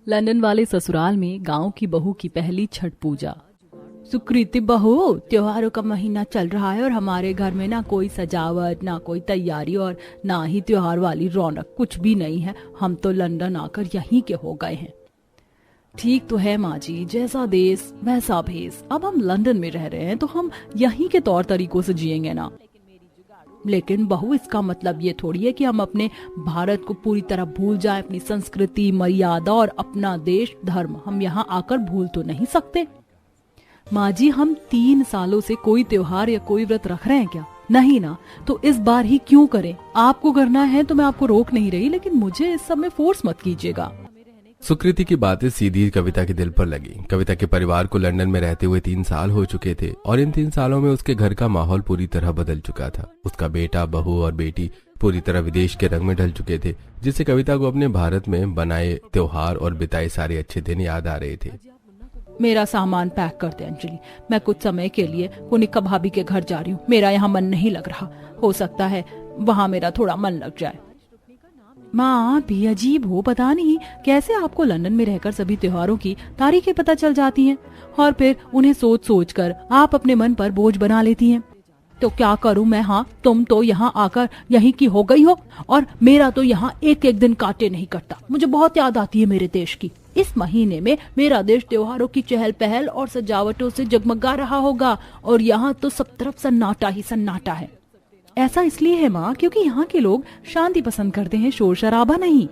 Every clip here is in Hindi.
लंदन वाले ससुराल में गांव की बहू की पहली छठ पूजा। सुकृति बहू, त्योहारों का महीना चल रहा है और हमारे घर में ना कोई सजावट, ना कोई तैयारी और ना ही त्योहार वाली रौनक, कुछ भी नहीं है। हम तो लंदन आकर यहीं के हो गए हैं। ठीक तो है माँ जी, जैसा देश वैसा भेष। अब हम लंदन में रह रहे हैं तो हम यहीं के तौर तरीकों से जिएंगे ना। लेकिन बहू, इसका मतलब ये थोड़ी है कि हम अपने भारत को पूरी तरह भूल जाएं, अपनी संस्कृति, मर्यादा और अपना देश धर्म हम यहाँ आकर भूल तो नहीं सकते। माँ जी, हम 3 सालों से कोई त्योहार या कोई व्रत रख रहे हैं क्या? नहीं ना। तो इस बार ही क्यों करें? आपको करना है तो मैं आपको रोक नहीं रही, लेकिन मुझे इस सब में फोर्स मत कीजिएगा। सुकृति की बातें सीधी कविता के दिल पर लगी। कविता के परिवार को लंदन में रहते हुए 3 साल हो चुके थे और इन 3 सालों में उसके घर का माहौल पूरी तरह बदल चुका था। उसका बेटा, बहू और बेटी पूरी तरह विदेश के रंग में ढल चुके थे, जिससे कविता को अपने भारत में बनाए त्योहार और बिताए सारे अच्छे दिन याद आ रहे थे। मेरा सामान पैक कर दे अंजलि, मैं कुछ समय के लिए कुनिका भाभी के घर जा रही हूँ। मेरा यहाँ मन नहीं लग रहा, हो सकता है वहाँ मेरा थोड़ा मन लग जाए। माँ, आप भी अजीब हो, पता नहीं कैसे आपको लंदन में रहकर सभी त्योहारों की तारीखें पता चल जाती हैं और फिर उन्हें सोच सोच कर आप अपने मन पर बोझ बना लेती हैं। तो क्या करूं मैं? हाँ, तुम तो यहाँ आकर यहीं की हो गई हो और मेरा तो यहाँ एक एक दिन काटे नहीं कटता। मुझे बहुत याद आती है मेरे देश की। इस महीने में मेरा देश त्योहारों की चहल पहल और सजावटों से जगमगा रहा होगा और यहाँ तो सब तरफ सन्नाटा ही सन्नाटा है। ऐसा इसलिए है माँ, क्योंकि यहाँ के लोग शांति पसंद करते हैं, शोर शराबा नहीं।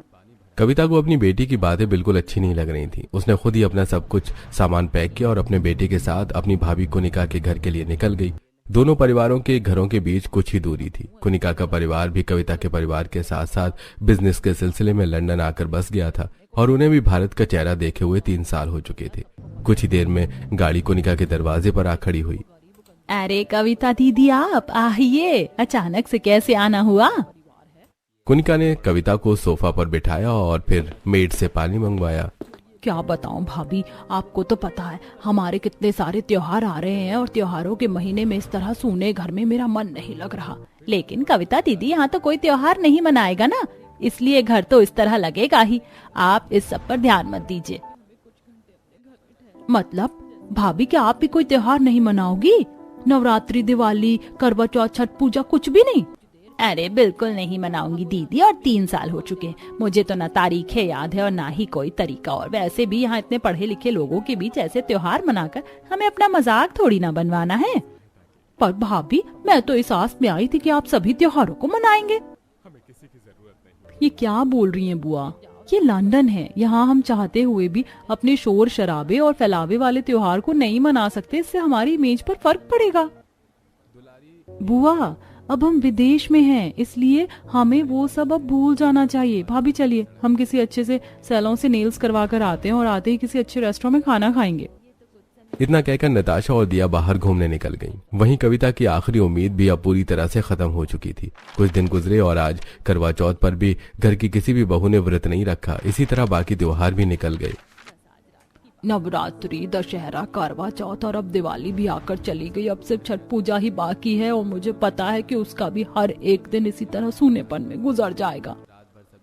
कविता को अपनी बेटी की बातें बिल्कुल अच्छी नहीं लग रही थी। उसने खुद ही अपना सब कुछ सामान पैक किया और अपने बेटे के साथ अपनी भाभी कुनिका के घर के लिए निकल गई। दोनों परिवारों के घरों के बीच कुछ ही दूरी थी। कुनिका का परिवार भी कविता के परिवार के साथ साथ बिजनेस के सिलसिले में लंदन आकर बस गया था और उन्हें भी भारत का चेहरा देखे हुए 3 साल हो चुके थे। कुछ ही देर में गाड़ी कुनिका के दरवाजे पर आ खड़ी हुई। अरे कविता दीदी, आप आइए, अचानक से कैसे आना हुआ? कुनिका ने कविता को सोफा पर बिठाया और फिर मेड से पानी मंगवाया। क्या बताऊं भाभी, आपको तो पता है हमारे कितने सारे त्योहार आ रहे हैं और त्योहारों के महीने में इस तरह सूने घर में मेरा मन नहीं लग रहा। लेकिन कविता दीदी, यहाँ तो कोई त्योहार नहीं मनाएगा ना, इसलिए घर तो इस तरह लगेगा ही। आप इस सब पर ध्यान मत दीजिए। मतलब भाभी, क्या आप भी कोई त्योहार नहीं मनाओगी? नवरात्रि, दिवाली, करवा चौथ, छठ पूजा कुछ भी नहीं? अरे बिल्कुल नहीं मनाऊंगी दीदी, और 3 साल हो चुके हैं। मुझे तो ना तारीखें याद है और ना ही कोई तरीका। और वैसे भी यहाँ इतने पढ़े लिखे लोगों के बीच ऐसे त्योहार मनाकर हमें अपना मजाक थोड़ी ना बनवाना है। पर भाभी, मैं तो इस आस में आई थी कि आप सभी त्योहारों को मनाएंगे। ये क्या बोल रही हैं बुआ? ये लंदन है, यहाँ हम चाहते हुए भी अपने शोर शराबे और फैलावे वाले त्योहार को नहीं मना सकते। इससे हमारी इमेज पर फर्क पड़ेगा। बुआ, अब हम विदेश में हैं, इसलिए हमें वो सब अब भूल जाना चाहिए। भाभी चलिए, हम किसी अच्छे से सैलून से नेल्स करवा कर आते हैं और आते ही किसी अच्छे रेस्टोरेंट में खाना खाएंगे। इतना कहकर नताशा और दिया बाहर घूमने निकल गईं। वहीं कविता की आखिरी उम्मीद भी अब पूरी तरह से खत्म हो चुकी थी। कुछ दिन गुजरे और आज करवा चौथ पर भी घर की किसी भी बहू ने व्रत नहीं रखा। इसी तरह बाकी त्योहार भी निकल गए। नवरात्रि, दशहरा, करवा चौथ और अब दिवाली भी आकर चली गई। अब सिर्फ छठ पूजा ही बाकी है और मुझे पता है कि उसका भी हर एक दिन इसी तरह सूनेपन में गुजर जाएगा।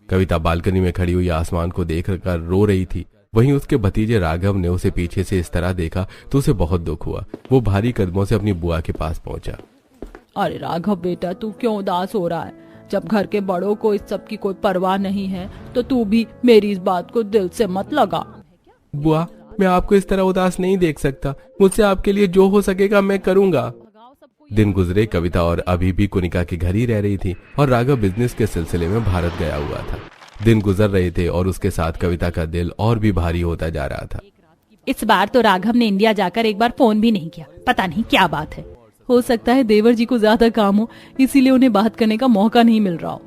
कविता बालकनी में खड़ी हुई आसमान को देखकर रो रही थी। वहीं उसके भतीजे राघव ने उसे पीछे से इस तरह देखा तो उसे बहुत दुख हुआ। वो भारी कदमों से अपनी बुआ के पास पहुंचा। अरे राघव बेटा, तू क्यों उदास हो रहा है? जब घर के बड़ों को इस सब की कोई परवाह नहीं है तो तू भी मेरी इस बात को दिल से मत लगा। बुआ, मैं आपको इस तरह उदास नहीं देख सकता। मुझसे आपके लिए जो हो सकेगा मैं करूंगा। दिन गुजरे, कविता और अभी भी कुनिका के घर ही रह रही थी और राघव बिजनेस के सिलसिले में भारत गया हुआ था। दिन गुजर रहे थे और उसके साथ कविता का दिल और भी भारी होता जा रहा था। इस बार तो राघव ने इंडिया जाकर एक बार फोन भी नहीं किया। पता नहीं क्या बात है। हो सकता है देवर जी को ज्यादा काम हो, इसीलिए उन्हें बात करने का मौका नहीं मिल रहा हो।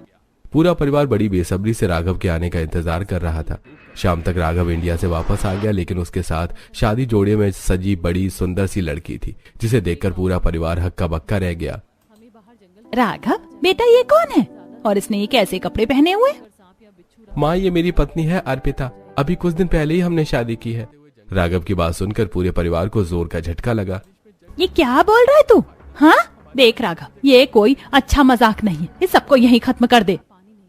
पूरा परिवार बड़ी बेसब्री से राघव के आने का इंतजार कर रहा था। शाम तक राघव इंडिया से वापस आ गया, लेकिन उसके साथ शादी जोड़े में सजी बड़ी सुंदर सी लड़की थी, जिसे देखकर पूरा परिवार हक्का बक्का रह गया। राघव बेटा, ये कौन है और इसने ये कैसे कपड़े पहने हुए? माँ, ये मेरी पत्नी है अर्पिता। अभी कुछ दिन पहले ही हमने शादी की है। राघव की बात सुनकर पूरे परिवार को जोर का झटका लगा। ये क्या बोल रहा है तू? हाँ, देख राघव, ये कोई अच्छा मजाक नहीं है। इस सबको यहीं खत्म कर दे।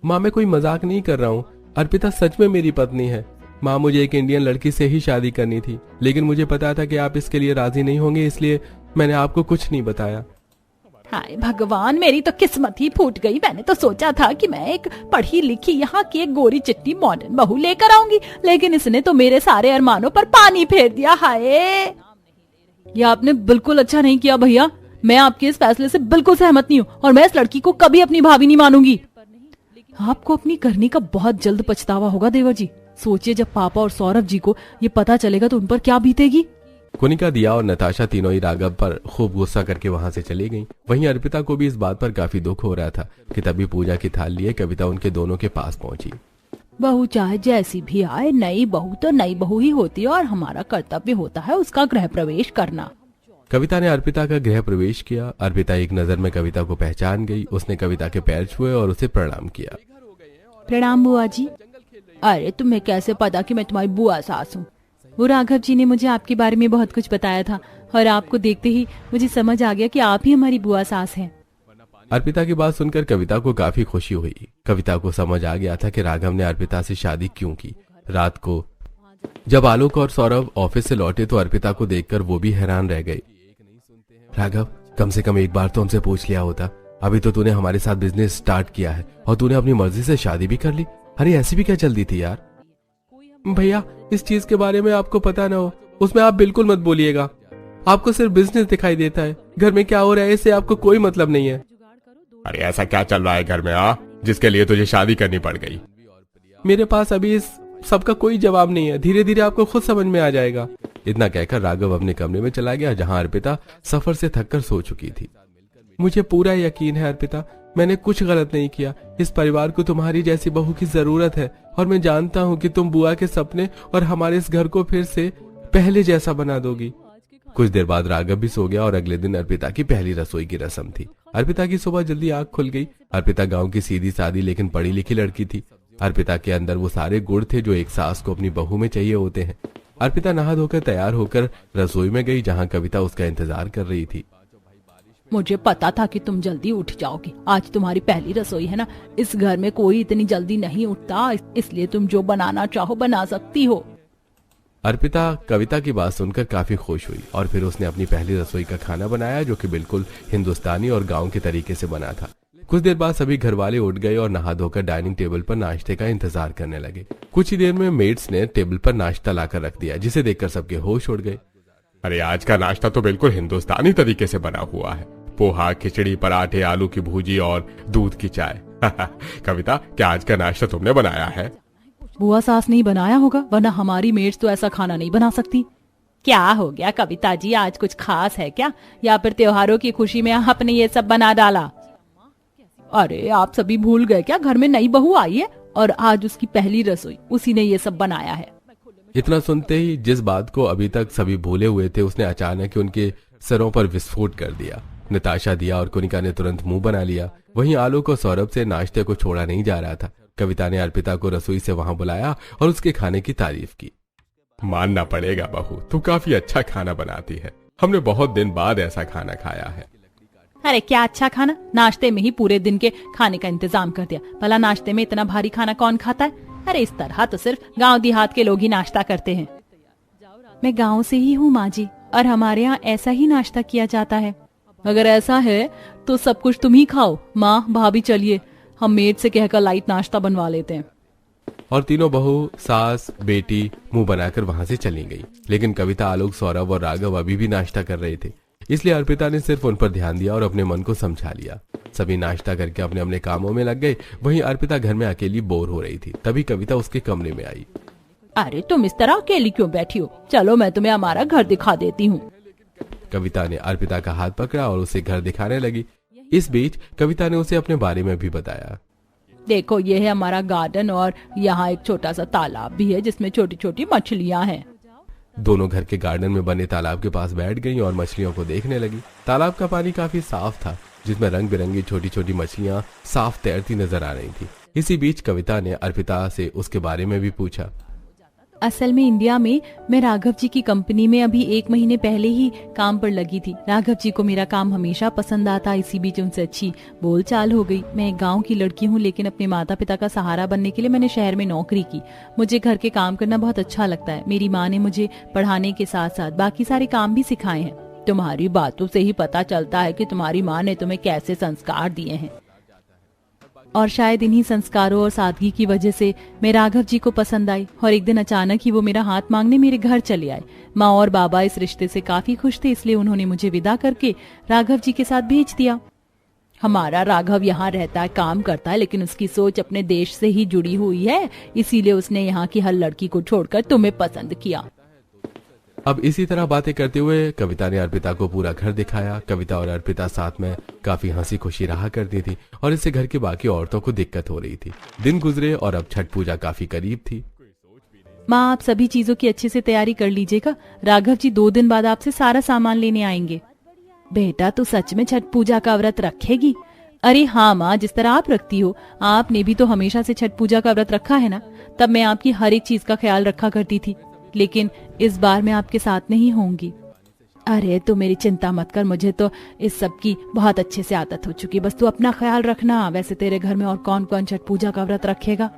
माँ, मैं कोई मजाक नहीं कर रहा हूँ। अर्पिता सच में मेरी पत्नी है। माँ, मुझे एक इंडियन लड़की से ही शादी करनी थी, लेकिन मुझे पता था कि आप इसके लिए राजी नहीं होंगे, इसलिए मैंने आपको कुछ नहीं बताया। हाय भगवान, मेरी तो किस्मत ही फूट गई। मैंने तो सोचा था कि मैं एक पढ़ी लिखी यहाँ की एक गोरी चिट्टी मॉडर्न बहू लेकर आऊंगी, लेकिन इसने तो मेरे सारे अरमानों पर पानी फेर दिया। हाय, ये आपने बिल्कुल अच्छा नहीं किया भैया। मैं आपके इस फैसले से बिल्कुल सहमत नहीं हूँ और मैं इस लड़की को कभी अपनी भाभी नहीं मानूंगी। आपको अपनी करनी का बहुत जल्द पछतावा होगा देवर जी। सोचिए, जब पापा और सौरभ जी को ये पता चलेगा तो उन पर क्या बीतेगी। कोनिका, दिया और नताशा तीनों ही राघव पर खूब गुस्सा करके वहां से चली गईं। वहीं अर्पिता को भी इस बात पर काफी दुख हो रहा था कि तभी पूजा की थाल लिए कविता उनके दोनों के पास पहुंची। बहू चाहे जैसी भी आए, नई बहू तो नई बहू ही होती है और हमारा कर्तव्य होता है उसका गृह प्रवेश करना। कविता ने अर्पिता का गृह प्रवेश किया। अर्पिता एक नजर में कविता को पहचान गई। उसने कविता के पैर छुए और उसे प्रणाम किया। प्रणाम बुआ जी। अरे तुम्हें कैसे पता कि मैं तुम्हारी बुआ सास हूँ? वो राघव जी ने मुझे आपके बारे में बहुत कुछ बताया था और आपको देखते ही मुझे समझ आ गया कि आप ही हमारी बुआ सास हैं। अर्पिता की बात सुनकर कविता को काफी खुशी हुई। कविता को समझ आ गया था कि राघव ने अर्पिता से शादी क्यों की। रात को जब आलोक और सौरभ ऑफिस से लौटे तो अर्पिता को देखकर वो भी हैरान रह गए। राघव, कम से कम एक बार तो हमसे पूछ लिया होता। अभी तो तूने हमारे साथ बिजनेस स्टार्ट किया है और तूने अपनी मर्जी से शादी भी कर ली। अरे ऐसी भी क्या जल्दी थी यार? भैया, इस चीज के बारे में आपको पता ना हो उसमें आप बिल्कुल मत बोलिएगा। आपको सिर्फ बिजनेस दिखाई देता है, घर में क्या हो रहा है इससे आपको कोई मतलब नहीं है। अरे ऐसा क्या चल रहा है घर में जिसके लिए तुझे शादी करनी पड़ गई? मेरे पास अभी इस सबका कोई जवाब नहीं है, धीरे धीरे आपको खुद समझ में आ जाएगा। इतना कहकर राघव अपने कमरे में चला गया जहां अर्पिता सफर से थककर सो चुकी थी। मुझे पूरा यकीन है अर्पिता, मैंने कुछ गलत नहीं किया। इस परिवार को तुम्हारी जैसी बहू की जरूरत है और मैं जानता हूँ कि तुम बुआ के सपने और हमारे इस घर को फिर से पहले जैसा बना दोगी। कुछ देर बाद राघव भी सो गया और अगले दिन अर्पिता की पहली रसोई की रस्म थी। अर्पिता की सुबह जल्दी आंख खुल गई। अर्पिता गांव की सीधी सादी लेकिन पढ़ी लिखी लड़की थी। अर्पिता के अंदर वो सारे गुण थे जो एक सास को अपनी बहू में चाहिए होते हैं। अर्पिता नहा धोकर तैयार होकर रसोई में गई जहाँ कविता उसका इंतजार कर रही थी। मुझे पता था कि तुम जल्दी उठ जाओगे। आज तुम्हारी पहली रसोई है ना। इस घर में कोई इतनी जल्दी नहीं उठता, इसलिए तुम जो बनाना चाहो बना सकती हो। अर्पिता कविता की बात सुनकर काफी खुश हुई और फिर उसने अपनी पहली रसोई का खाना बनाया जो कि बिल्कुल हिंदुस्तानी और गांव के तरीके से बना था। कुछ देर बाद सभी घर वाले उठ गए और नहा धोकर डाइनिंग टेबल पर नाश्ते का इंतजार करने लगे। कुछ ही देर में मेड्स ने टेबल पर नाश्ता लाकर रख दिया जिसे देखकर सबके होश उड़ गए। अरे आज का नाश्ता तो बिल्कुल हिंदुस्तानी तरीके से बना हुआ है। पोहा, खिचड़ी, पराठे, आलू की भुजी और दूध की चाय। कविता, क्या आज का नाश्ता तुमने बनाया है? बुआ सास नहीं बनाया होगा, वरना हमारी मेड्स तो ऐसा खाना नहीं बना सकती। क्या हो गया कविता जी, आज कुछ खास है क्या, या फिर त्योहारों की खुशी में आपने ये सब बना डाला? अरे आप सभी भूल गए क्या, घर में नई बहू आई है और आज उसकी पहली रसोई उसी ने ये सब बनाया है। इतना सुनते ही जिस बात को अभी तक सभी भूले हुए थे उसने अचानक उनके सरों पर विस्फोट कर दिया। नताशा, दिया और कोनिका ने तुरंत मुंह बना लिया। वहीं आलोक और सौरभ से नाश्ते को छोड़ा नहीं जा रहा था। कविता ने अर्पिता को रसोई से वहां बुलाया और उसके खाने की तारीफ की। मानना पड़ेगा बहू, तू काफी अच्छा खाना बनाती है। हमने बहुत दिन बाद ऐसा खाना खाया है। अरे क्या अच्छा खाना, नाश्ते में ही पूरे दिन के खाने का इंतजाम कर दिया। भला नाश्ते में इतना भारी खाना कौन खाता है? अरे इस तरह तो सिर्फ गांव देहात के लोग ही नाश्ता करते हैं। मैं गांव से ही हूँ माँ जी, और हमारे यहाँ ऐसा ही नाश्ता किया जाता है। अगर ऐसा है तो सब कुछ तुम ही खाओ। माँ, भाभी चलिए, हम मेड से कहकर लाइट नाश्ता बनवा लेते हैं। और तीनों बहू, सास, बेटी मुंह बनाकर वहां से चली गई। लेकिन कविता, आलोक, सौरभ और राघव अभी भी नाश्ता कर रहे थे, इसलिए अर्पिता ने सिर्फ उन पर ध्यान दिया और अपने मन को समझा लिया। सभी नाश्ता करके अपने अपने कामों में लग गए। वहीं अर्पिता घर में अकेली बोर हो रही थी। तभी कविता उसके कमरे में आई। अरे तुम इस तरह अकेली क्यों बैठी हो? चलो मैं तुम्हें हमारा घर दिखा देती हूँ। कविता ने अर्पिता का हाथ पकड़ा और उसे घर दिखाने लगी। इस बीच कविता ने उसे अपने बारे में भी बताया। देखो, ये है हमारा गार्डन और यहाँ एक छोटा सा तालाब भी है जिसमें छोटी छोटी मछलियाँ हैं। दोनों घर के गार्डन में बने तालाब के पास बैठ गईं और मछलियों को देखने लगी। तालाब का पानी काफी साफ था जिसमें रंग बिरंगी छोटी छोटी मछलियां साफ तैरती नजर आ रही थी। इसी बीच कविता ने अर्पिता से उसके बारे में भी पूछा। असल में इंडिया में मैं राघव जी की कंपनी में अभी 1 महीने पहले ही काम पर लगी थी। राघव जी को मेरा काम हमेशा पसंद आता, इसी बीच उनसे अच्छी बोलचाल हो गई। मैं एक गांव की लड़की हूँ, लेकिन अपने माता पिता का सहारा बनने के लिए मैंने शहर में नौकरी की। मुझे घर के काम करना बहुत अच्छा लगता है। मेरी माँ ने मुझे पढ़ाने के साथ साथ बाकी सारे काम भी सिखाए हैं। तुम्हारी बातों से ही पता चलता है कि तुम्हारी माँ ने तुम्हें कैसे संस्कार दिए हैं, और शायद इन्हीं संस्कारों और सादगी की वजह से मैं राघव जी को पसंद आई। और एक दिन अचानक ही वो मेरा हाथ मांगने मेरे घर चले आए। माँ और बाबा इस रिश्ते से काफी खुश थे, इसलिए उन्होंने मुझे विदा करके राघव जी के साथ भेज दिया। हमारा राघव यहाँ रहता है, काम करता है, लेकिन उसकी सोच अपने देश से ही जुड़ी हुई है, इसीलिए उसने यहाँ की हर लड़की को छोड़कर तुम्हें पसंद किया। अब इसी तरह बातें करते हुए कविता ने अर्पिता को पूरा घर दिखाया। कविता और अर्पिता साथ में काफी हंसी खुशी रहा करती थी और इससे घर की बाकी औरतों को दिक्कत हो रही थी। दिन गुजरे और अब छठ पूजा काफी करीब थी। माँ, आप सभी चीजों की अच्छे से तैयारी कर लीजिएगा। राघव जी 2 दिन बाद आपसे सारा सामान लेने आएंगे। बेटा, तू सच में छठ पूजा का व्रत रखेगी? अरे हाँ माँ, जिस तरह आप रखती हो। आपने भी तो हमेशा से छठ पूजा का व्रत रखा है ना। तब मैं आपकी हर एक चीज का ख्याल रखा करती थी, लेकिन इस बार मैं आपके साथ नहीं होंगी। अरे तू मेरी चिंता मत कर, मुझे तो इस सब की बहुत अच्छे से आदत हो चुकी है। बस तू अपना ख्याल रखना। वैसे तेरे घर में और कौन कौन छठ पूजा का व्रत रखेगा?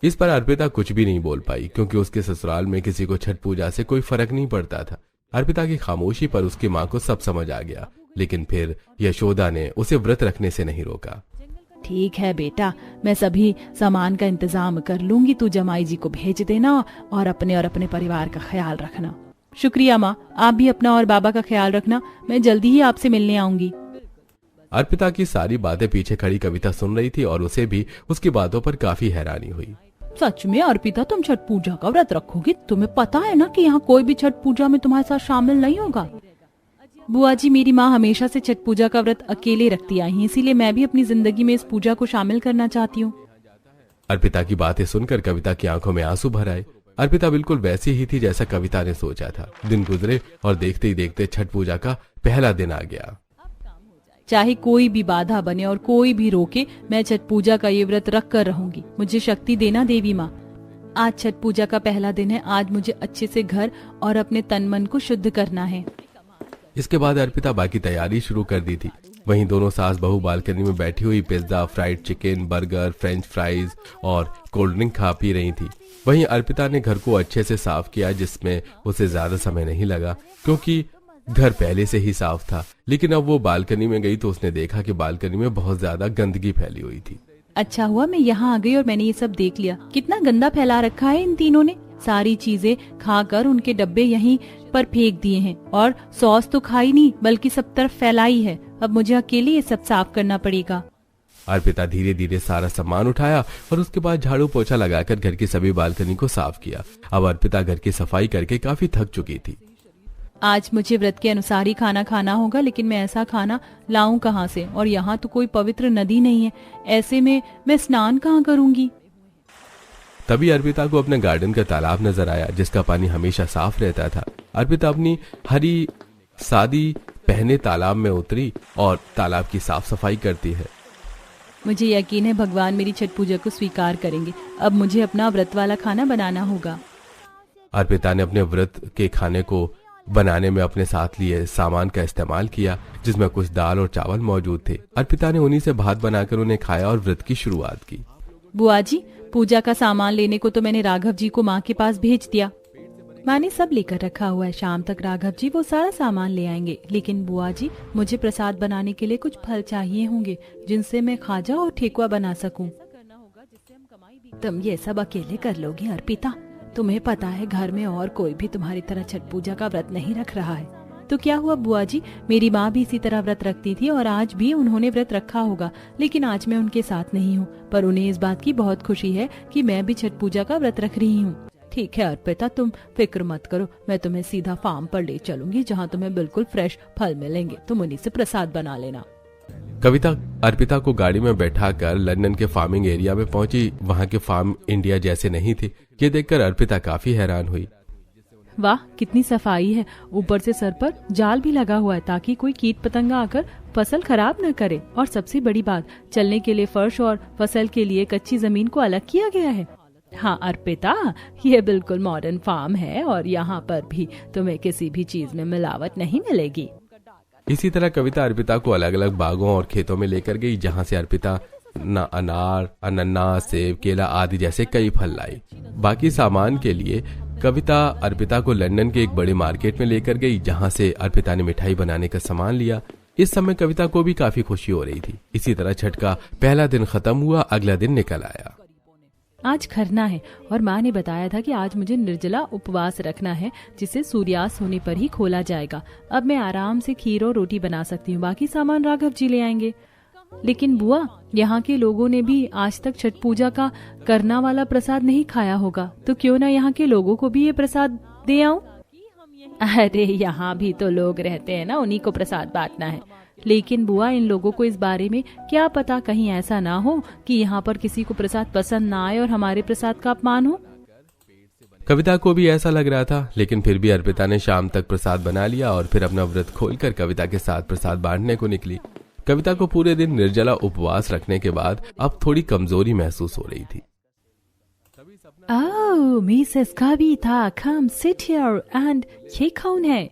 इस पर अर्पिता कुछ भी नहीं बोल पाई, क्योंकि उसके ससुराल में किसी को छठ पूजा से कोई फर्क नहीं पड़ता था। अर्पिता की खामोशी पर उसकी माँ को सब समझ आ गया, लेकिन फिर यशोदा ने उसे व्रत रखने से नहीं रोका। ठीक है बेटा, मैं सभी सामान का इंतजाम कर लूंगी। तू जमाई जी को भेज देना और अपने परिवार का ख्याल रखना। शुक्रिया माँ, आप भी अपना और बाबा का ख्याल रखना। मैं जल्दी ही आपसे मिलने आऊंगी। अर्पिता की सारी बातें पीछे खड़ी कविता सुन रही थी और उसे भी उसकी बातों पर काफी हैरानी हुई। सच में अर्पिता, तुम छठ पूजा का व्रत रखोगी? तुम्हें पता है ना कि यहाँ कोई भी छठ पूजा में तुम्हारे साथ शामिल नहीं होगा। बुआ जी, मेरी माँ हमेशा से छठ पूजा का व्रत अकेले रखती आई है, इसीलिए मैं भी अपनी जिंदगी में इस पूजा को शामिल करना चाहती हूँ। अर्पिता की बातें सुनकर कविता की आंखों में आंसू भर आए। अर्पिता बिल्कुल वैसी ही थी जैसा कविता ने सोचा था। दिन गुजरे और देखते ही देखते छठ पूजा का पहला दिन आ गया। चाहे कोई भी बाधा बने और कोई भी रोके, मैं छठ पूजा का ये व्रत रख कर रहूंगी। मुझे शक्ति देना देवी माँ। आज छठ पूजा का पहला दिन है। आज मुझे अच्छे से घर और अपने तन मन को शुद्ध करना है। इसके बाद अर्पिता बाकी तैयारी शुरू कर दी थी। वहीं दोनों सास बहू बालकनी में बैठी हुई pizza, fried chicken, burger, French fries और कोल्ड ड्रिंक खा पी रही थी। वहीं अर्पिता ने घर को अच्छे से साफ किया, जिसमें उसे ज्यादा समय नहीं लगा, क्योंकि घर पहले से ही साफ था। लेकिन अब वो बालकनी में गई तो उसने देखा कि बालकनी में बहुत ज्यादा गंदगी फैली हुई थी। अच्छा हुआ मैं यहाँ आ गई और मैंने ये सब देख लिया। कितना गंदा फैला रखा है इन तीनों ने। सारी चीजें खाकर उनके डब्बे यहीं पर फेंक दिए हैं, और सॉस तो खाई नहीं बल्कि सब तरफ फैलाई है। अब मुझे अकेले ये सब साफ करना पड़ेगा। अर्पिता धीरे धीरे सारा सामान उठाया और उसके बाद झाड़ू पोछा लगाकर घर की सभी बालकनी को साफ किया। अब अर्पिता घर की सफाई करके काफी थक चुकी थी। आज मुझे व्रत के अनुसार ही खाना खाना होगा, लेकिन मैं ऐसा खाना लाऊं कहाँ से? और यहाँ तो कोई पवित्र नदी नहीं है। ऐसे में मैं स्नान कहाँ करूंगी? तभी अर्पिता को अपने गार्डन का तालाब नजर आया, जिसका पानी हमेशा साफ रहता था। अर्पिता अपनी हरी सादी पहने तालाब में उतरी और तालाब की साफ सफाई करती है। मुझे यकीन है भगवान मेरी छठ पूजा को स्वीकार करेंगे। अब मुझे अपना व्रत वाला खाना बनाना होगा। अर्पिता ने अपने व्रत के खाने को बनाने में अपने साथ लिए सामान का इस्तेमाल किया, जिसमें कुछ दाल और चावल मौजूद थे। अर्पिता ने उन्हीं से भात बनाकर उन्हें खाया और व्रत की शुरुआत की। बुआ जी, पूजा का सामान लेने को तो मैंने राघव जी को माँ के पास भेज दिया। माँ ने सब लेकर रखा हुआ है। शाम तक राघव जी वो सारा सामान ले आएंगे। लेकिन बुआ जी, मुझे प्रसाद बनाने के लिए कुछ फल चाहिए होंगे, जिनसे मैं खाजा और ठेकुआ बना सकूं। तुम ये सब अकेले कर लोगी अर्पिता? तुम्हें पता है घर में और कोई भी तुम्हारी तरह छठ पूजा का व्रत नहीं रख रहा है। तो क्या हुआ बुआ जी, मेरी माँ भी इसी तरह व्रत रखती थी और आज भी उन्होंने व्रत रखा होगा, लेकिन आज मैं उनके साथ नहीं हूँ। पर उन्हें इस बात की बहुत खुशी है कि मैं भी छठ पूजा का व्रत रख रही हूँ। ठीक है अर्पिता, तुम फिक्र मत करो। मैं तुम्हें सीधा फार्म पर ले चलूंगी, जहाँ तुम्हें बिल्कुल फ्रेश फल मिलेंगे। तुम उन्हीं से प्रसाद बना लेना। कविता अर्पिता को गाड़ी में बैठाकर लंदन के फार्मिंग एरिया में पहुंची। वहां के फार्म इंडिया जैसे नहीं थे। ये देखकर अर्पिता काफी हैरान हुई। वाह, कितनी सफाई है। ऊपर से सर पर जाल भी लगा हुआ है ताकि कोई कीट पतंगा आकर फसल खराब न करे। और सबसे बड़ी बात, चलने के लिए फर्श और फसल के लिए कच्ची जमीन को अलग किया गया है। हाँ अर्पिता, ये बिल्कुल मॉडर्न फार्म है और यहाँ पर भी तुम्हें किसी भी चीज में मिलावट नहीं मिलेगी। इसी तरह कविता अर्पिता को अलग अलग बागों और खेतों में लेकर गई, जहाँ से अर्पिता अनार, अनन्नास, सेब, केला आदि जैसे कई फल लाई। बाकी सामान के लिए कविता अर्पिता को लंदन के एक बड़े मार्केट में लेकर गई, जहाँ से अर्पिता ने मिठाई बनाने का सामान लिया। इस समय कविता को भी काफी खुशी हो रही थी। इसी तरह छठ का पहला दिन खत्म हुआ, अगला दिन निकल आया। आज खरना है और माँ ने बताया था कि आज मुझे निर्जला उपवास रखना है, जिसे सूर्यास्त होने पर ही खोला जाएगा। अब मैं आराम से खीर और रोटी बना सकती हूँ, बाकी सामान राघव जी ले आएंगे। लेकिन बुआ, यहाँ के लोगों ने भी आज तक छठ पूजा का करना वाला प्रसाद नहीं खाया होगा, तो क्यों ना यहाँ के लोगों को भी ये प्रसाद दे आऊं? अरे यहाँ भी तो लोग रहते हैं ना, उन्हीं को प्रसाद बांटना है। लेकिन बुआ, इन लोगों को इस बारे में क्या पता, कहीं ऐसा ना हो कि यहाँ पर किसी को प्रसाद पसंद ना आए और हमारे प्रसाद का अपमान हो। कविता को भी ऐसा लग रहा था, लेकिन फिर भी अर्पिता ने शाम तक प्रसाद बना लिया और फिर अपना व्रत खोलकर कविता के साथ प्रसाद बांटने को निकली। कविता को पूरे दिन निर्जला उपवास रखने के बाद अब थोड़ी कमजोरी महसूस हो रही थी। Oh, Mrs Kavita, come sit here and ये कौन है?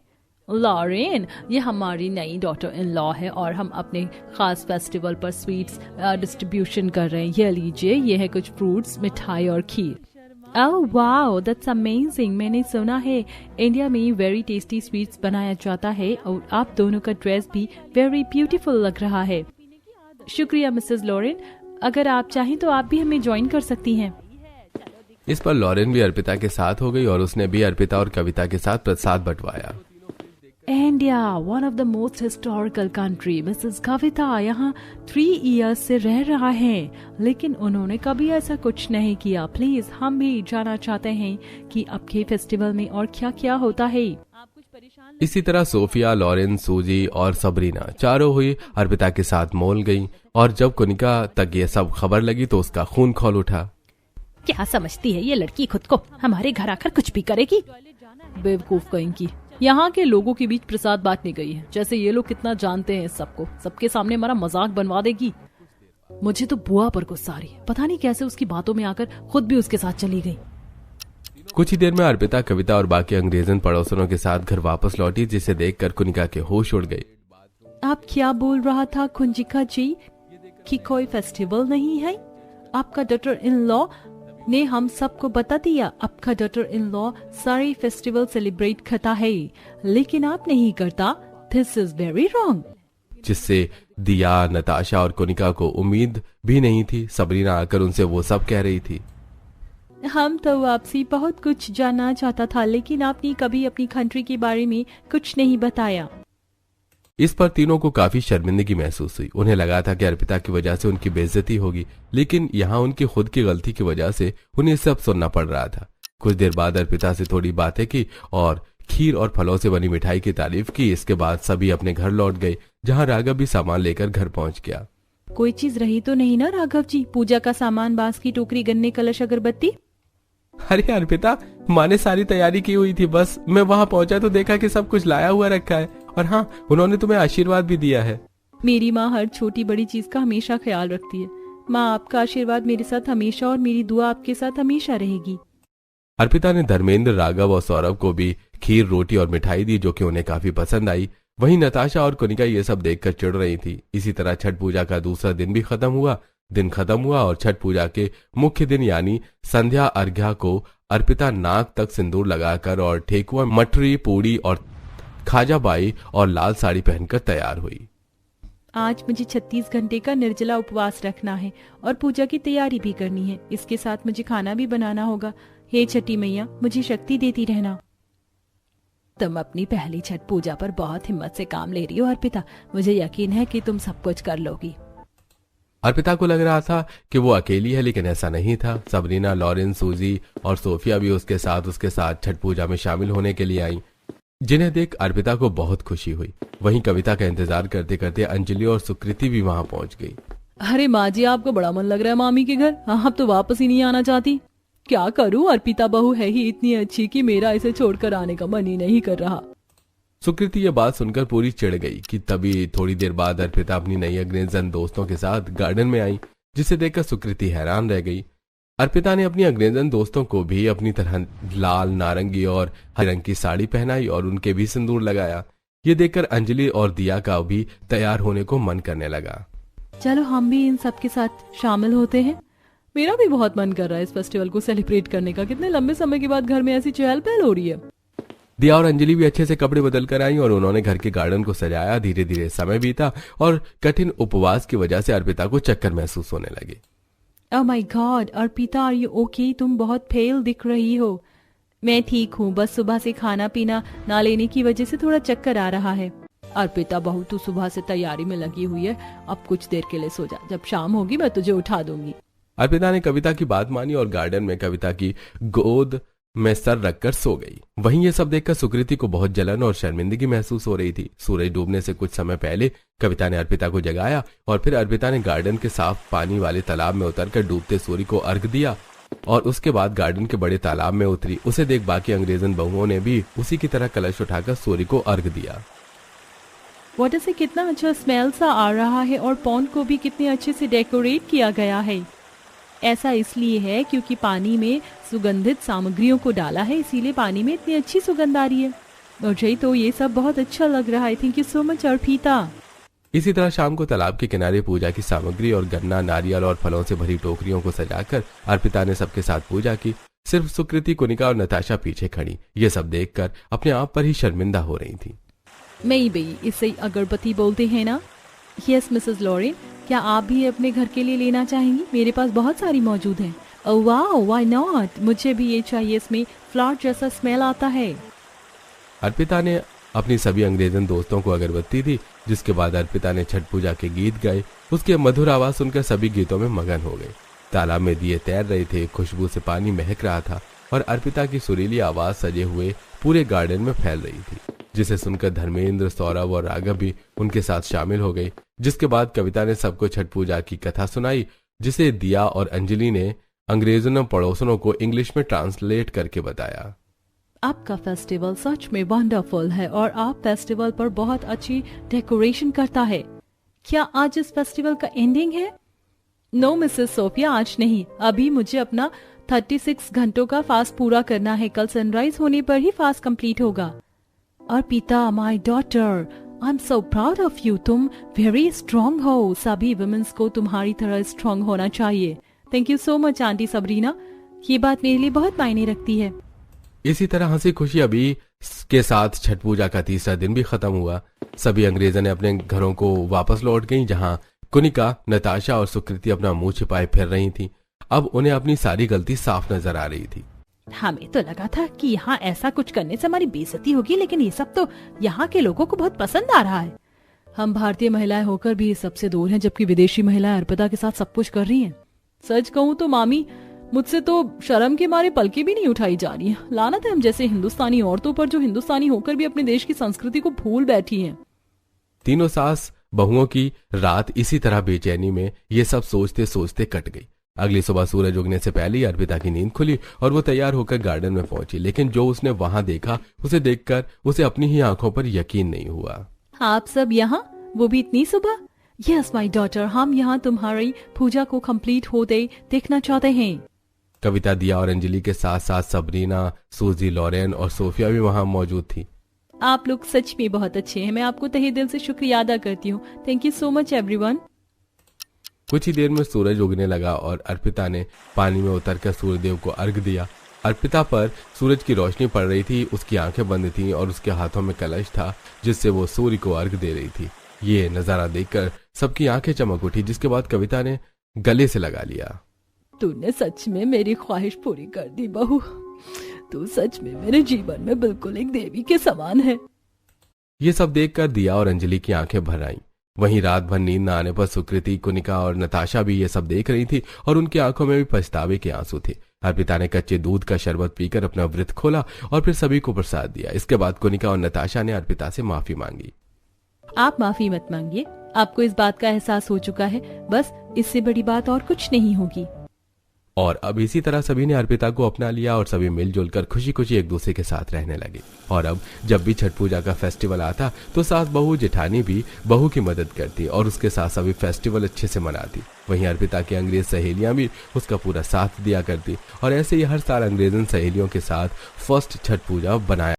लॉरेन, ये हमारी नई डॉटर इन लॉ है और हम अपने खास फेस्टिवल पर स्वीट्स डिस्ट्रीब्यूशन कर रहे हैं। ये लीजिए, ये है कुछ फ्रूट्स, मिठाई और खीर। Oh wow, that's amazing. मैंने सुना है इंडिया में वेरी टेस्टी स्वीट्स बनाया जाता है और आप दोनों का ड्रेस भी वेरी ब्यूटीफुल लग रहा है। शुक्रिया मिसेस लॉरेन, अगर आप चाहें तो आप भी हमें ज्वाइन कर सकती हैं। इस पर लॉरेन भी अर्पिता के साथ हो गई और उसने भी अर्पिता और कविता के साथ प्रसाद बंटवाया। India, one of the most historical country. Mrs Kavita यहाँ 3 इयर्स से रह रहा है, लेकिन उन्होंने कभी ऐसा कुछ नहीं किया। प्लीज, हम भी जानना चाहते हैं कि आपके फेस्टिवल में और क्या क्या होता है। इसी तरह सोफिया, लॉरेन, सूजी और सबरीना चारों हुई अर्पिता के साथ मोल गईं और जब कुनिका तक ये सब खबर लगी तो उसका खून खौल उठा। क्या समझती है ये लड़की खुद को, हमारे घर आकर कुछ भी करेगी? बेवकूफ कहेंगी। यहाँ के लोगों के बीच प्रसाद बांटने गई है, जैसे ये लोग कितना जानते हैं सबको, सबके सामने हमारा मजाक बनवा देगी। मुझे तो बुआ पर गुस्सा आ रही है, पता नहीं कैसे उसकी बातों में आकर खुद भी उसके साथ चली गई। कुछ ही देर में अर्पिता, कविता और बाकी अंग्रेजन पड़ोसनों के साथ घर वापस लौटी, जिसे देखकर कुनिका के होश उड़ गए। आप क्या बोल रहा था कुंजिका जी कि कोई फेस्टिवल नहीं है? आपका डॉटर इन लॉ ने हम सबको बता दिया। आपका डॉटर इन लॉ सारी फेस्टिवल सेलिब्रेट करता है, लेकिन आप नहीं करता। This is very wrong. जिससे दिया, नताशा और कुनिका को उम्मीद भी नहीं थी। सबरीना आकर उनसे वो सब कह रही थी। हम तो आपसे बहुत कुछ जानना चाहता था, लेकिन आपने कभी अपनी कंट्री के बारे में कुछ नहीं बताया। इस पर तीनों को काफी शर्मिंदगी महसूस हुई। उन्हें लगा था कि अर्पिता की वजह से उनकी बेइज्जती होगी, लेकिन यहाँ उनकी खुद की गलती की वजह से उन्हें सब सुनना पड़ रहा था। कुछ देर बाद अर्पिता से थोड़ी बातें की और खीर और फलों से बनी मिठाई की तारीफ की। इसके बाद सभी अपने घर लौट गए, जहाँ राघव भी सामान लेकर घर पहुँच गया। कोई चीज रही तो नहीं ना राघव जी? पूजा का सामान, बांस की टोकरी, गन्ने, कलश, अगरबत्ती। अरे अर्पिता, माँ ने सारी तैयारी की हुई थी, बस मैं वहाँ पहुँचा तो देखा कि सब कुछ लाया हुआ रखा है। और हाँ, उन्होंने तुम्हें आशीर्वाद भी दिया है। मेरी माँ हर छोटी बड़ी चीज का हमेशा ख्याल रखती है। माँ, आपका आशीर्वाद मेरे साथ हमेशा और मेरी दुआ आपके साथ हमेशा रहेगी। अर्पिता ने धर्मेंद्र, राघव और सौरभ को भी खीर, रोटी और मिठाई दी, जो कि उन्हें काफी पसंद आई। वहीं नताशा और कुनिका ये सब देखकर चिढ़ रही थी। इसी तरह छठ पूजा का दूसरा दिन भी खत्म हुआ। दिन खत्म हुआ और छठ पूजा के मुख्य दिन यानी संध्या अर्घ्या को अर्पिता नाक तक सिंदूर लगाकर और ठेकुआ, मठरी, पूड़ी और खाजाबाई और लाल साड़ी पहनकर तैयार हुई। आज मुझे 36 घंटे का निर्जला उपवास रखना है और पूजा की तैयारी भी करनी है। इसके साथ मुझे खाना भी बनाना होगा। हे छठी मैया, मुझे शक्ति देती रहना। तुम अपनी पहली छठ पूजा पर बहुत हिम्मत से काम ले रही हो अर्पिता। मुझे यकीन है कि तुम सब कुछ कर लोगी। अर्पिता को लग रहा था कि वो अकेली है, लेकिन ऐसा नहीं था। सबरीना, लॉरेन, सूजी और सोफिया भी उसके साथ छठ पूजा में शामिल होने के लिए आई, जिन्हें देख अर्पिता को बहुत खुशी हुई। वहीं कविता का इंतजार करते करते अंजलि और सुकृति भी वहां पहुंच गई। अरे माँ जी, आपको बड़ा मन लग रहा है मामी के घर। आप तो वापस ही नहीं आना चाहती। क्या करूं, अर्पिता बहू है ही इतनी अच्छी कि मेरा इसे छोड़कर आने का मन ही नहीं कर रहा। सुकृति ये बात सुनकर पूरी चिढ़ गई कि तभी थोड़ी देर बाद अर्पिता अपनी नई अंग्रेजन दोस्तों के साथ गार्डन में आई, जिसे देखकर सुकृति हैरान रह गई। अर्पिता ने अपनी अंग्रेजन दोस्तों को भी अपनी तरह लाल, नारंगी और हरे रंग की साड़ी पहनाई और उनके भी सिंदूर लगाया। ये देखकर अंजलि और दिया का भी तैयार होने को मन करने लगा। चलो हम भी इन सब के साथ शामिल होते हैं। मेरा भी बहुत मन कर रहा है इस फेस्टिवल को सेलिब्रेट करने का। कितने लंबे समय के बाद घर में ऐसी चहल पहल हो रही है। दिया और अंजलि भी अच्छे से कपड़े बदल कर आई और उन्होंने घर के गार्डन को सजाया। धीरे धीरे समय बीता और कठिन उपवास की वजह से अर्पिता को चक्कर महसूस होने लगे। Oh my god, Arpita are you okay? तुम बहुत फेल दिख रही हो। मैं ठीक हूँ, बस सुबह से खाना पीना ना लेने की वजह से थोड़ा चक्कर आ रहा है। अर्पिता बहू, तू सुबह से तैयारी में लगी हुई है, अब कुछ देर के लिए सो जा, जब शाम होगी मैं तुझे उठा दूंगी। अर्पिता ने कविता की बात मानी और गार्डन में कविता की गोद में सर रखकर सो गई। वहीं ये सब देखकर सुकृति को बहुत जलन और शर्मिंदगी महसूस हो रही थी। सूरज डूबने से कुछ समय पहले कविता ने अर्पिता को जगाया और फिर अर्पिता ने गार्डन के साफ पानी वाले तालाब में उतरकर डूबते सूर्य को अर्घ दिया और उसके बाद गार्डन के बड़े तालाब में उतरी। उसे देख बाकी अंग्रेजन बहुओं ने भी उसी की तरह कलश उठाकर सूर्य को अर्घ दिया। वाटर से कितना अच्छा स्मेल सा आ रहा है और पॉन्ड को भी कितने अच्छे से डेकोरेट किया गया है। ऐसा इसलिए है क्योंकि पानी में सुगंधित सामग्रियों को डाला है, इसीलिए पानी में इतनी अच्छी सुगंध आ रही है। मुझे तो ये सब बहुत अच्छा लग रहा है। Thank you so much Arpita. इसी तरह शाम को तालाब के किनारे पूजा की सामग्री और गन्ना, नारियल और फलों से भरी टोकरियों को सजाकर अर्पिता ने सबके साथ पूजा की। सिर्फ सुकृति, कुनिका और नताशा पीछे खड़ी ये सब देखकर अपने आप पर ही शर्मिंदा हो रही थी। मैं भी इसे अगरबत्ती बोलते हैं ना? यस मिसेस लॉरेन, क्या आप भी अपने घर के लिए लेना चाहेंगी? मेरे पास बहुत सारी मौजूद हैं। ओह वाओ, व्हाई नॉट, मुझे भी ये चाहिए, इसमें फ्लावर जैसा स्मेल आता है। अर्पिता ने अपनी सभी अंग्रेजन दोस्तों को अगरबत्ती दी, जिसके बाद अर्पिता ने छठ पूजा के गीत गाए। उसकी मधुर आवाज सुनकर सभी गीतों में मगन हो गए। तालाब में दिए तैर रहे थे, खुशबू से पानी महक रहा था और अर्पिता की सुरीली आवाज सजे हुए पूरे गार्डन में फैल रही थी, जिसे सुनकर धर्मेंद्र, सौरभ और राघव भी उनके साथ शामिल हो गए। जिसके बाद कविता ने सबको छठ पूजा की कथा सुनाई, जिसे दिया और अंजलि ने अंग्रेजों और पड़ोसनों को इंग्लिश में ट्रांसलेट करके बताया। आपका फेस्टिवल सच में वंडरफुल है और आप फेस्टिवल पर बहुत अच्छी डेकोरेशन करता है। क्या आज इस फेस्टिवल का एंडिंग है? नो मिसेस सोफिया, आज नहीं। अभी मुझे अपना 36 घंटों का फास्ट पूरा करना है। कल सनराइज होने पर ही फास्ट कंप्लीट होगा। Arpita, my daughter, I am so proud of you. तुम वेरी स्ट्रांग हो। सभी वुमेन्स को तुम्हारी तरह स्ट्रांग होना चाहिए। Thank you so much aunty Sabrina, ये बात मेरे लिए बहुत मायने रखती है। इसी तरह हंसी खुशी अभी के साथ छठ पूजा का तीसरा दिन भी खत्म हुआ। सभी अंग्रेजों ने अपने घरों को वापस लौट गईं, जहां कुनिका, नताशा और सुकृति अपना मुंह छिपाए फिर रही थीं। अब उन्हें अपनी सारी गलती साफ नजर आ रही थी। हमें तो लगा था कि यहाँ ऐसा कुछ करने से हमारी बेइज्जती होगी, लेकिन ये सब तो यहाँ के लोगों को बहुत पसंद आ रहा है। हम भारतीय महिलाएं होकर भी सबसे दूर हैं, जबकि विदेशी महिलाएं अर्पिता के साथ सब कुछ कर रही हैं। सच कहूँ तो मामी, मुझसे तो शर्म के मारे पलके भी नहीं उठाई जा रही है। लानत है हम जैसे हिंदुस्तानी औरतों पर, जो हिंदुस्तानी होकर भी अपने देश की संस्कृति को भूल बैठी हैं। तीनों सास बहुओं की रात इसी तरह बेचैनी में ये सब सोचते सोचते कट गई। अगली सुबह सूरज उगने से पहले ही अर्पिता की नींद खुली और वो तैयार होकर गार्डन में पहुंची, लेकिन जो उसने वहां देखा उसे देखकर उसे अपनी ही आंखों पर यकीन नहीं हुआ। आप सब यहाँ, वो भी इतनी सुबह? यस माय डॉटर, हम यहाँ तुम्हारी पूजा को कंप्लीट होते देखना चाहते हैं। कविता, दिया और अंजलि के साथ साथ सबरीना, सूजी, लॉरेन और सोफिया भी वहां मौजूद थी। आप लोग सच में बहुत अच्छे हैं। मैं आपको तहे दिल से शुक्रिया अदा करती हूँ। Thank you so much everyone. कुछ ही देर में सूरज उगने लगा और अर्पिता ने पानी में उतरकर सूर्यदेव को अर्घ दिया। अर्पिता पर सूरज की रोशनी पड़ रही थी, उसकी आंखें बंद थीं और उसके हाथों में कलश था, जिससे वो सूर्य को अर्घ दे रही थी। ये नजारा देखकर सबकी आंखें चमक उठी, जिसके बाद कविता ने गले से लगा लिया। तूने सच में मेरी ख्वाहिश पूरी कर दी बहू। तू सच में मेरे जीवन में बिल्कुल एक देवी के समान है। ये सब देखकर दिया और अंजलि की आंखें भर आईं। वहीं रात भर नींद न आने पर सुकृति, कुनिका और नताशा भी ये सब देख रही थी और उनकी आंखों में भी पछतावे के आंसू थे। अर्पिता ने कच्चे दूध का शरबत पीकर अपना व्रत खोला और फिर सभी को प्रसाद दिया। इसके बाद कुनिका और नताशा ने अर्पिता से माफी मांगी। आप माफी मत मांगिए, आपको इस बात का एहसास हो चुका है। बस इससे बड़ी बात और कुछ नहीं होगी। और अब इसी तरह सभी ने अर्पिता को अपना लिया और सभी मिलजुल कर खुशी खुशी एक दूसरे के साथ रहने लगे। और अब जब भी छठ पूजा का फेस्टिवल आता तो सास बहू जेठानी भी बहू की मदद करती और उसके साथ सभी फेस्टिवल अच्छे से मनाती। वहीं अर्पिता की अंग्रेज सहेलियां भी उसका पूरा साथ दिया करती और ऐसे ही हर साल अंग्रेजन सहेलियों के साथ फर्स्ट छठ पूजा बनाया